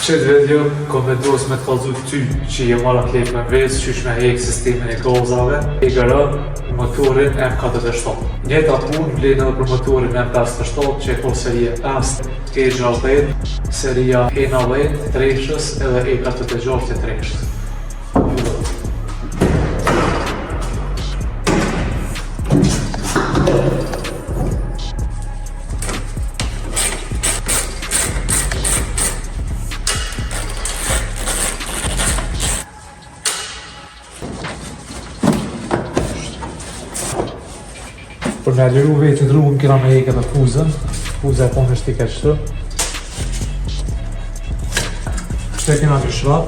Qëtë video, kom vendos me të kallzu ty që je marrë klep me vres, qysh me hek sistemin e gazave, e gërë motorin M47. Njëta punë vlen edhe për motorin M57 që e ko seria S, E60, seria E90 treshës edhe E46 treshës. Për me liru vetë në rrugën kina me heke dhe fuzën. Fuza e ponë është t'i kështë. Kështë e kina në shrat.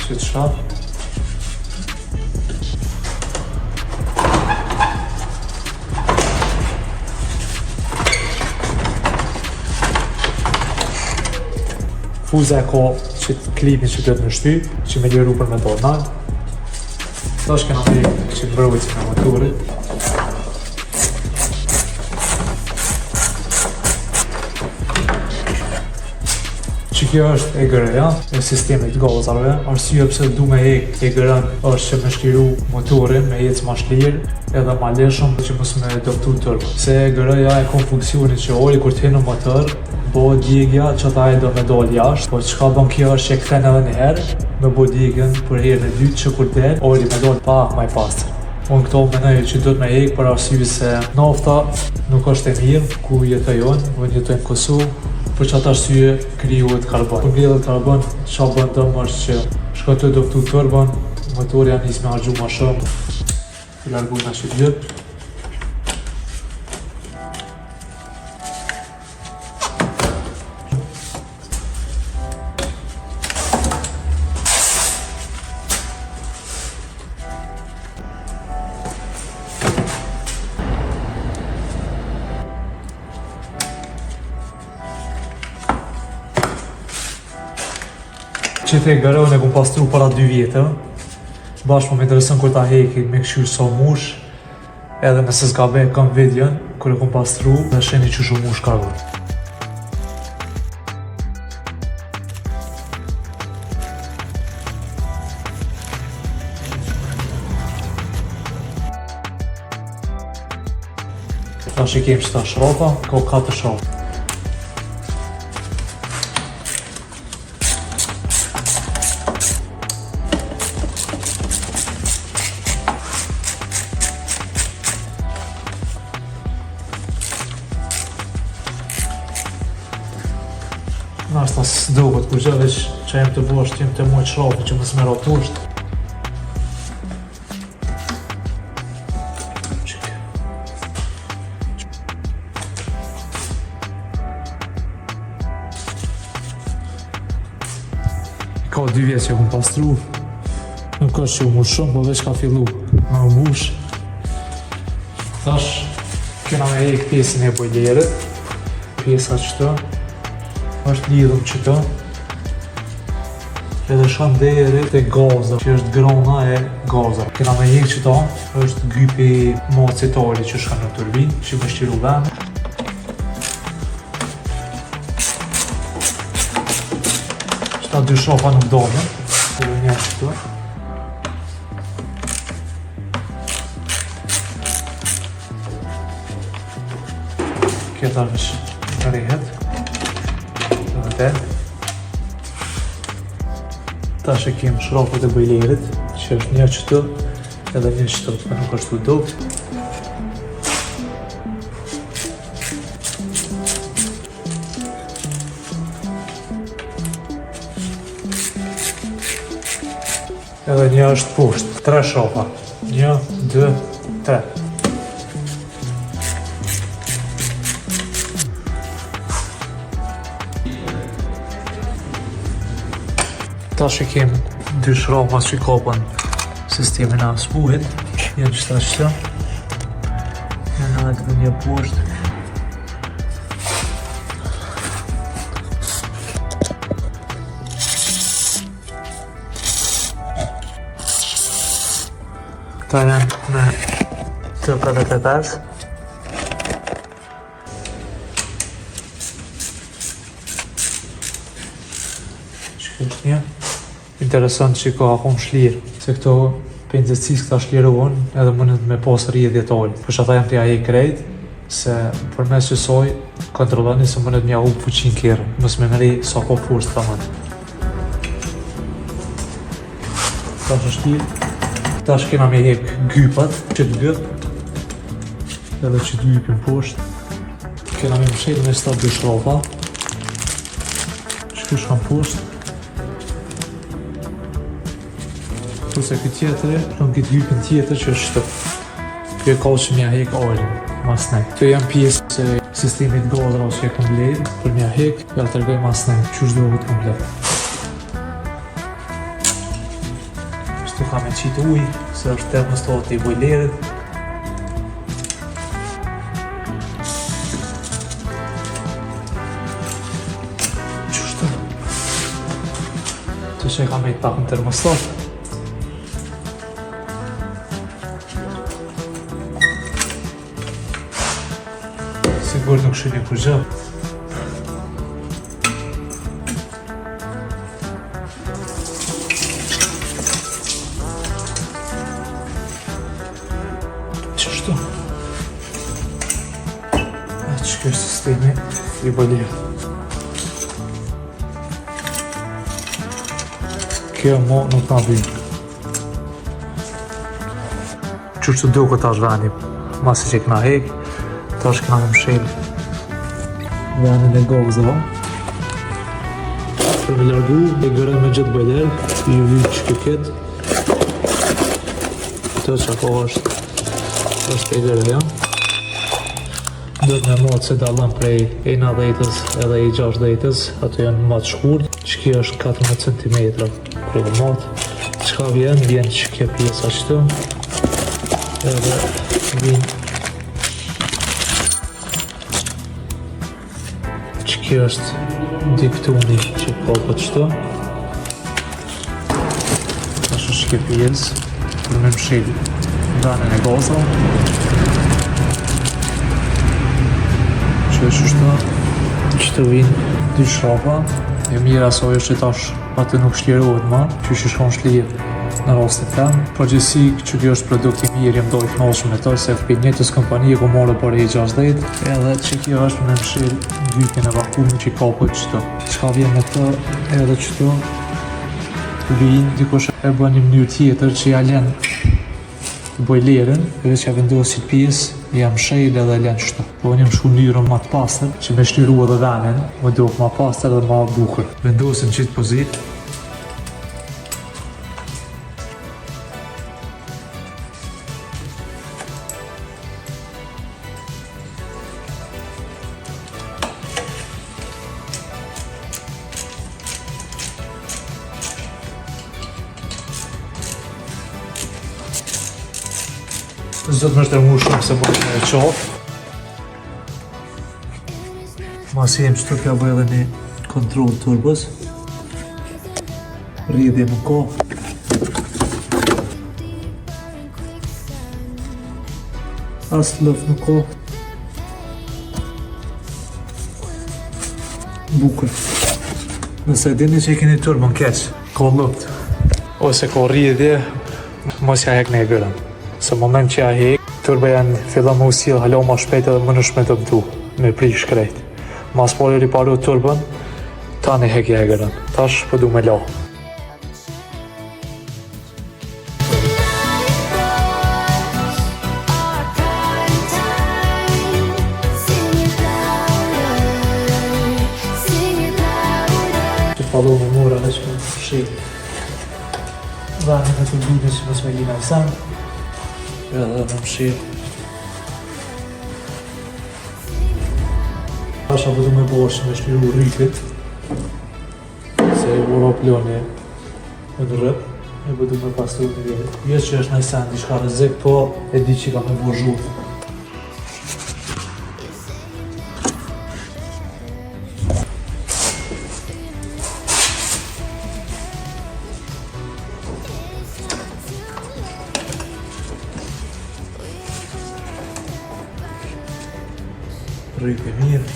Qëtë shrat. Fuza e ka qëtë klipin që këtë në shty, që me liru për me do nalë. Ta është këna me që të mbrojtë me motorit. Që kjo është e gërëja e sistemit gazave. Arsye pse du me hek e gërën është që me shliru motorin, me jetës ma shlirë edhe ma leshëm që mos me doftu tërë. Se e gërëja e kon funksionin që ori kur t'hinë në motor, bo djegja që ta e do me dollë jashtë, po qka bon kjo është që e këthen edhe një herë, me bo djegën për herën e dytë që kur del, ori me dollë pak maj pastër. Unë këto menoj që do të me hek për arsye se nafta nuk është e mirë ku jetojon, unë jetojnë Kosovë, për që ata arsye krijohet karbon. Për mbledhet karbon, qa bën dëmë është që shkotoj doftu turbon, motori janë nis me harxhu ma shumë, të largu nga që djëp. Qëtë e gërën e kom pastru para 2 vjetë, bashkë më interesën kur ta heki me këshyrë so mush, edhe nëse s'ka be kam videon, kur e kom pastru dhe sheni që shumë mush ka vërë. Ta që kemë qëta shrapa, ka 4 shrapa. Nashta s'dohet kur gjë veç që jem të bosht, jem të mojt shrafi që mësë me ratusht. Ka 2 vjetë që kom pastru, nuk është që u mush shumë, po veç ka fillu me u mush. Tash, kena me hek pjesën e bojlerit, pjesa qëta. Është lidhëm qëta edhe shandere të gaza që është grona e gaza. Kena me hek qëta është gypi macetari që shka në turbin që me shqiru vend. Qëta 2 shafa nuk dojnë edhe një qëta. Këta është rehet. Ta që kemë shrapët e bojlerit, që është një qëtë edhe një qëtë, për nuk është të dopt. Edhe një është poshtë, 3 shrapa. 1, 2, 3. Ta që kemë 2 shrapa që kapën sistemin e spuhit, janë qëta, janë edhe një poshtë. Ta janë me të 55. Që është një interesant që ka akon shlirë, se këto penzëcis këta shlirohen edhe mëndet me pas rrjedhje të olë. Për që ata jam të jahe i krejt, se për mes qësoj kontrolloni se mëndet mja hup fuqin kjerë, mës me mëri sa ko forës të mënë. Tash është shtirë, tash kena me hek gypat, që të gyp, edhe që të gypin poshtë. Kena me mshelë me sta dy shrofa, që kësh kam poshtë. Kurse këtë tjetëri, në këtë gypin tjetër që është shtë. Kjo e ka që mja hek alin, mas nej. Kjo janë pjesë se sistemit godra që e komplet, për mja hek, ja të tërgoj mas nej, që është dohet komplet. Shtu ka me qitë uj, se është termostat i bojlerit. Qështu? Që që e ka me i pak në termostat. Sigur nuk shini kur gjë. Qështu? Që kjo është sistemi i bojlerit. Kjo mo nuk nga bëjnë. Qështu duke ta është veni, masi që këna hek, ta është këna me mshelë venin e gozëva. Për me largu, e gërën me gjithë bojler, i ju vyjë që këtë. Këtë që ako është e gërëja. Dët me matë se dalën prej 1/10 edhe i 6/10, ato janë matë shkurt, që kjo është 14 cm prej matë. Qka vjen që kjo pjesa qëtë, edhe vjen që kjo është diktuni që ka për qëtë. Ashtë është kjo pjesë, për me mshilë venin e gaza. Që është që të vinë dy shrafa. E mira asoj është që tash atë nuk shlirohet ma, që shishon shlirë në rastet tem. Përgjithsi që kjo është produkt i mirë, jem dojë knashëm me to, se për njëtës kompanije ku marrë për e 60, edhe që kjo është me mshirë gypin e vakuumi që ka për qëto. Qka vjen me të edhe qëto, vinë dikush e bën një mënyrë tjetër që ja len bojlerin, edhe që ja vendosit pjesë, jam shejl edhe len qëto. Po njëm shku njërën ma të pasër, që me shliru edhe venin, më dohë ma pasër edhe ma bukur. Vendosin qitë pozit. Zot më shtërmu shumë se bëjt me qafë. Masi jem qëtu kja bëjt edhe një kontrol turbës. Rridhje nuk ka. As lëf nuk ka. Bukur. Nëse dini që i keni turbën keq, ka lëft. Ose ka rridhje, mos ja hek në e gërën. Se moment që ja hek, turbe janë fillon më usilë, halo ma shpejt edhe më nëshme të mëtu, me prish krejt. Mas pari riparu turbën, tani hek ja e gërën. Tash po du me la. Që palu më mura dhe që më shqit. Vani me të bujnë që mësme lina i samë. Edhe më mshirë. Asha përdu me bashkë me shliru rripit. Se e vora ploni me në rëp. E përdu me pastru në vjetë. Jesë që është najsen, një shka rëzik, po e di që ka me bo zhurë. Rrip e mirë.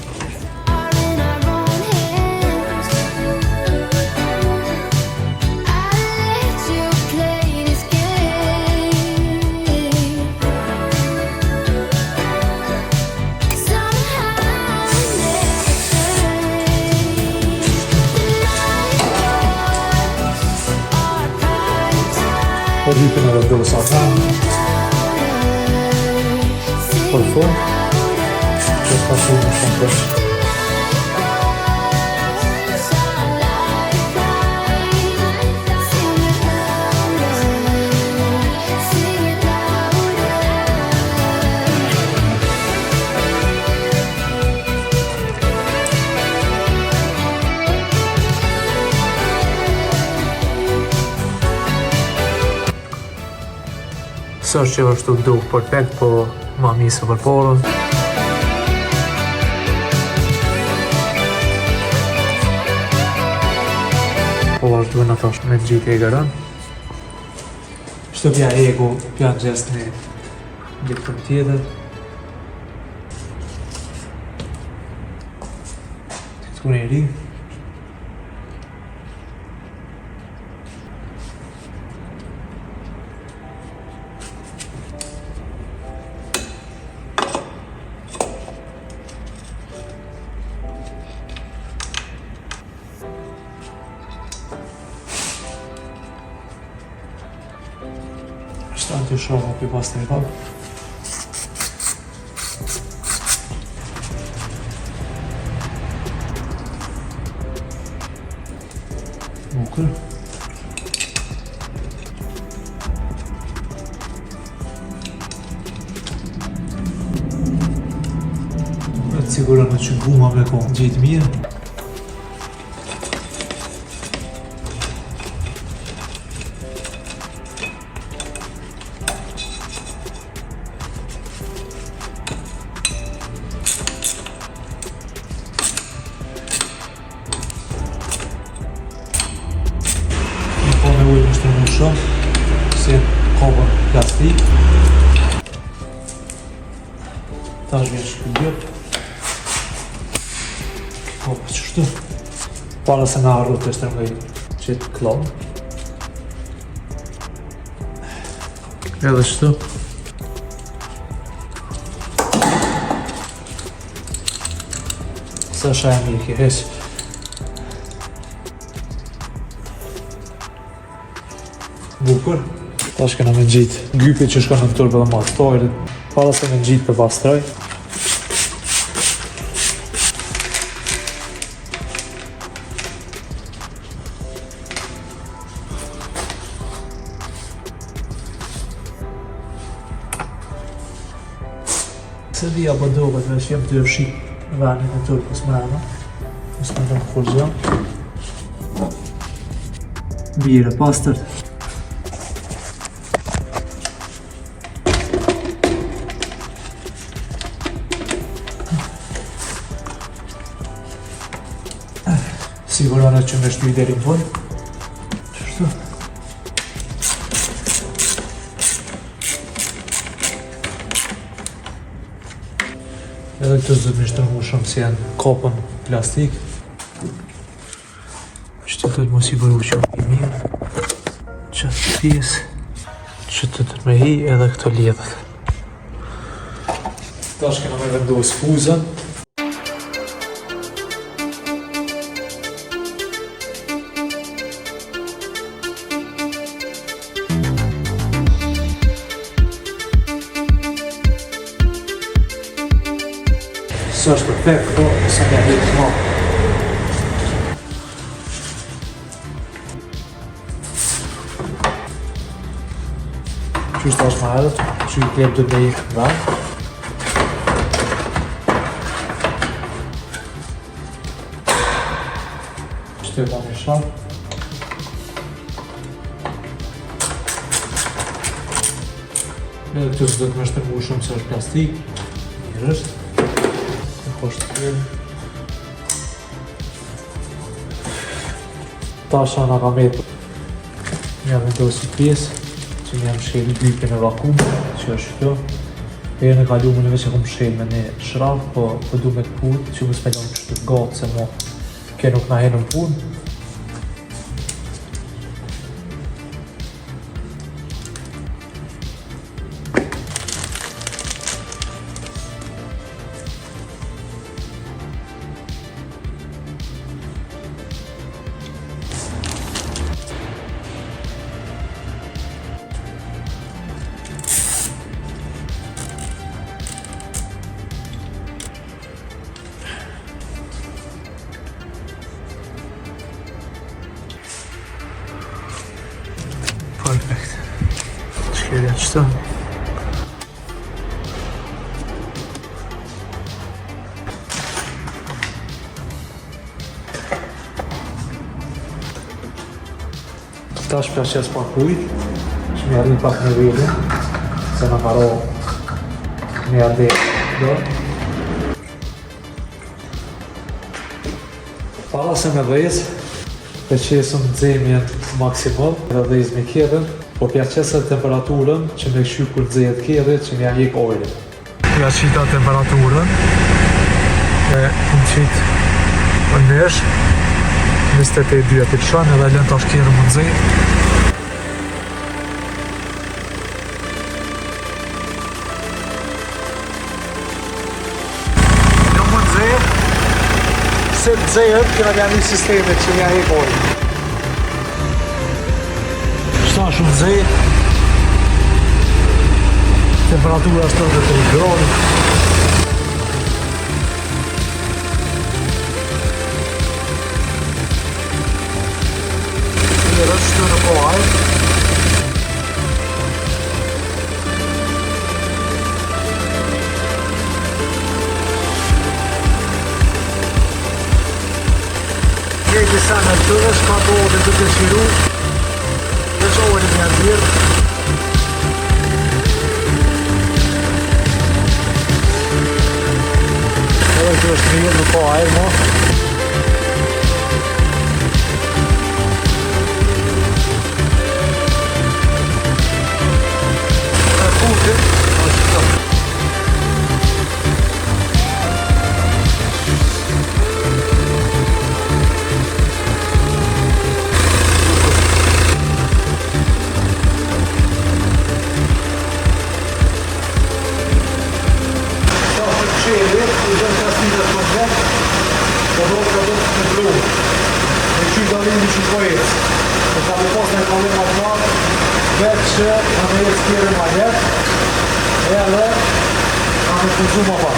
rrypin e vendosa për fund, që s'ka shumë më shumë pesh. Së është që është të duk perfekt, po ma misë për porën. Po është duhen ato me gjitë e gërën. Shtë pja ego, pja në gjest një diktën tjetër. Të këtu një ri. Shtanë të shumë për pas të rikon. Bukër. Të sigurën në që guma me ko gjitë mirë. Me ujë më shtërnu shumë, si kopën plastik. Ta është vjenë shkëllgjët. Kopë qështu. Para se nga arru të shtërmëj qitë klonë. Edhe qështu. Së është e mirë ki hesë. Bukur. Ta shkena me gjitë gypit që shkon në turbe dhe mastojrit. Para se me gjitë për pastroj. Se dhja për dobe të vesh jem të shqip venit në turbës mrena. Nësë më të më kurzion. Bire pastërt. Sigurona që me shtu i deri në fund. Qështu? Edhe këtë zëtë me shtërmu shumë si janë kopën plastik. Qëtë të të më siguru që i mirë. Qëtë pjesë. Qëtë të me hi edhe këto ljedhët. Ta shkena me vendosë fuzën. Së është perfekt, po, së nga hitë ma. Qështë është ma herët, që i klep të me i vend. Qështë e ta një shalë. Edhe këtë së do të me shtërmu shumë se është plastik. Mirë është. Poshtë të tjërë. Tasha nga ka metë. Një vendosi pjesë, që një msheli gypin e vakum, që është kjo. E në kalu më nëve që kom shel me një shraf, po du me të punë, që më s'me që të gatë, se mo ke nuk na henë në punë. qëtë. Tash për qësë pak ujtë, që mi arri pak në vile, se në maro mi arri do. Para se me dhejës, për qesëm nxemjen maksimal, edhe dhejës me kjedhen, po pja qesë temperaturën që me këshy kur nxejet kjedhet që mi a jek ojrin. Pja qita temperaturën, e në qitë në nesh, 22 për qanë edhe lënë tash kjerë më nëzej. Në më nëzej, se nëzejët këna mja një sistemet që mja hek ojnë. Shta shumë nëzej, temperatura është 33 gradë. Rështu në kohaj. Njëj disa në të dhe shka të odin të të shiru dhe që odin një dhirë. Edhe të është mirë në kohaj, mo. Vetë që në me jetë kjerë ma jetë, edhe në me funzu ma pak.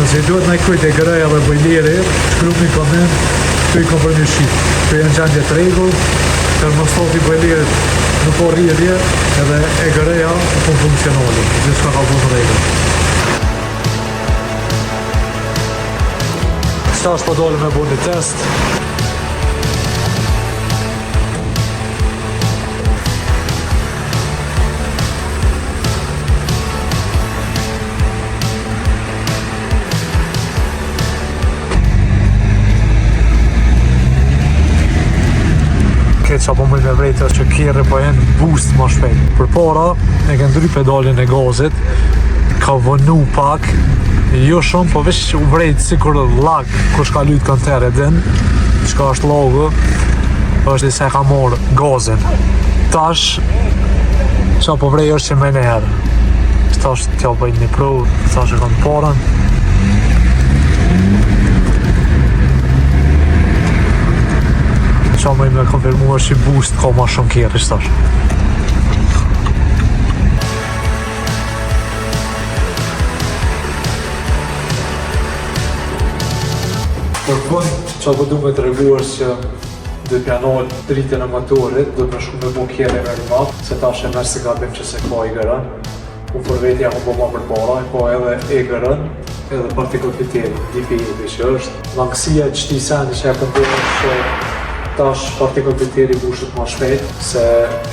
Nëse duhet në kujt e gëreja dhe bojleri, shkruani në koment, të i kom për një shqip. Të janë gjendje të regull, termostati bojlerit nuk po rridhje, edhe e gëreja nuk po funksionali. Gjithë shka ka po në regull. Kësta është po dole me bo një test. Që apo mëj me vrejtë është që kjerë po jenë boost ma shpejt. Për para, e ke ndry pedalin e gazit, ka vënu pak, jo shumë, po veç u vrejtë si kur lag, kur shka lytë këntere din, qka është lagë, është i se ka morë gazin. Tash, që apo vrej është që me njerë. Tash t'ja bëjnë një provë, tash e kanë parën. Qa më me konfirmu është që boost ka ma shumë kjerë ishtë tash. Për fund, qa po du me të regu është që dhe pjanoj dritën e motorit, dhe me shku me bo kjerë me rëmat, se tash e mërë se gabim që se ka i gërën. Unë për vetja më po ma për para, ka edhe e gërën, edhe partikull piteri, DPI që është. Langësia qëti seni që e pëndurë që tash partikull piteri bushet ma shpejt, se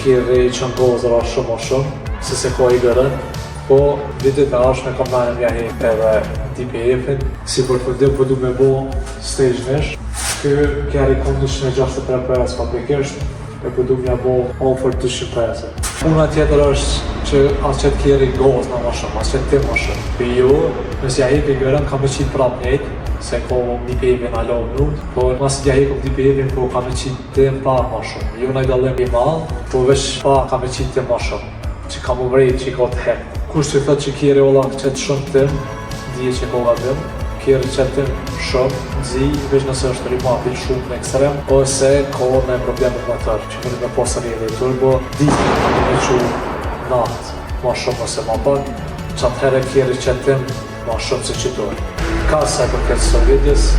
kjerë i që në gozër ashtë shumë, se ka i gërën, Po, vitet e ashme kam nane mja hek edhe DPF-in, si për të vëdim përdu me bo stage nesh. Kja recondition e 63 PS fabrikisht, e përdu mja bo offer 200 PS. Puna tjetër është që as qëtë kjeri gozë në më shumë, as qëtë ti më shumë. Për ju, nësë ja hek e gërën, kam me qitë prap njejtë, se ko DPF-in alon nuk, po mas ja hek DPF-in, po kam me qitë ti prap më shumë. Ju në i dalim i malë, po vesh pa kam me qitë ti më shumë, që kam u vrejt që i ka të hek. Kush që thot që kjeri ola qëtë shumë tim, dije që kolla tim, kjeri qëtë tim shumë, zi, veç nëse është rimapin shumë në ekstrem, ose ko me problemet më tërë, që mëni me posën i edhe i turbo, ditë me që natë, ma shumë ose ma pak, që atëherë kjeri qëtë tim, ma shumë se qëtojnë. Ka se për këtë së videos,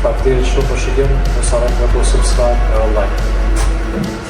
faktirisht shumë për shikim, nësarën me po subscribe e like.